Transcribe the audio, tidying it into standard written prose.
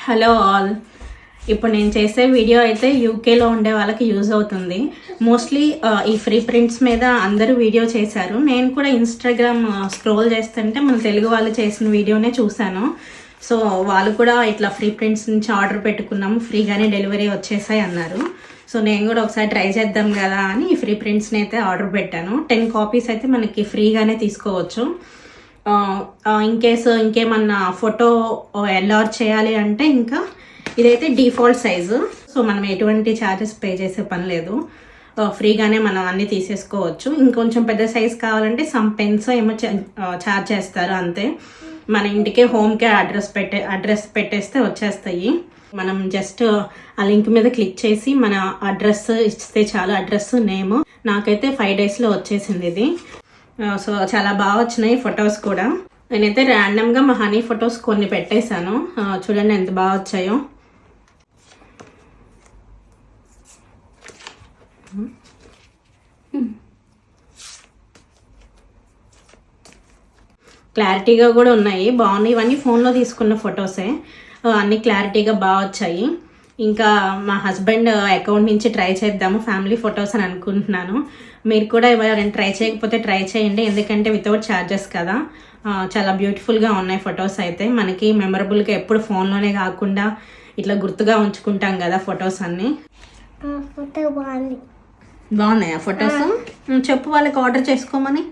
Hello all. ఇప్పుడు నేను చేసే వీడియో అయితే యూకేలో ఉండే వాళ్ళకి యూజ్ అవుతుంది. మోస్ట్లీ ఈ ఫ్రీ ప్రింట్స్ మీద అందరూ వీడియో చేశారు. నేను కూడా ఇన్స్టాగ్రామ్ స్క్రోల్ చేస్తుంటే మన తెలుగు వాళ్ళు చేసిన వీడియోనే చూశాను. సో వాళ్ళు కూడా ఇట్లా ఫ్రీ ప్రింట్స్ నుంచి ఆర్డర్ పెట్టుకున్నాము, ఫ్రీగానే డెలివరీ వచ్చేసాయి అన్నారు. సో నేను కూడా ఒకసారి ట్రై చేద్దాం కదా అని ఫ్రీ ప్రింట్స్ని అయితే ఆర్డర్ పెట్టాను. 10 కాపీస్ అయితే మనకి ఫ్రీగానే తీసుకోవచ్చు. ఇన్ కేసు ఇంకేమన్నా ఫోటో ఎన్లార్జ్ చేయాలి అంటే ఇంకా ఇదైతే డిఫాల్ట్ సైజు. సో మనం ఎటువంటి ఛార్జెస్ పే చేసే పని లేదు, ఫ్రీగానే మనం అన్నీ తీసేసుకోవచ్చు. ఇంకొంచెం పెద్ద సైజ్ కావాలంటే సమ్ పెన్స్ ఏమో ఛార్జ్ చేస్తారు అంతే. మన ఇంటికే హోమ్కే అడ్రస్ పెట్టేస్తే వచ్చేస్తాయి. మనం జస్ట్ ఆ లింక్ మీద క్లిక్ చేసి మన అడ్రస్ ఇస్తే చాలు, అడ్రస్ నేమ్. నాకైతే 5 daysలో వచ్చేసింది ఇది. సో చాలా బాగా వచ్చినాయి ఫొటోస్ కూడా. నేనైతే ర్యాండమ్గా మా హనీ ఫొటోస్ కొన్ని పెట్టేశాను, చూడండి ఎంత బాగా వచ్చాయో. క్లారిటీగా కూడా ఉన్నాయి, బాగున్నాయి. ఇవన్నీ ఫోన్లో తీసుకున్న ఫొటోసే, అన్నీ క్లారిటీగా బాగా వచ్చాయి. ఇంకా మా హస్బెండ్ అకౌంట్ నుంచి ట్రై చేద్దాము ఫ్యామిలీ ఫొటోస్ అని అనుకుంటున్నాను. మీరు కూడా ఎవరైనా ట్రై చేయకపోతే ట్రై చేయండి, ఎందుకంటే వితౌట్ ఛార్జెస్ కదా. చాలా బ్యూటిఫుల్గా ఉన్నాయి ఫొటోస్ అయితే. మనకి మెమరబుల్గా ఎప్పుడు ఫోన్లోనే కాకుండా ఇట్లా గుర్తుగా ఉంచుకుంటాం కదా ఫొటోస్ అన్నీ. బాగున్నాయా ఫొటోస్? చెప్పు వాళ్ళకి ఆర్డర్ చేసుకోమని.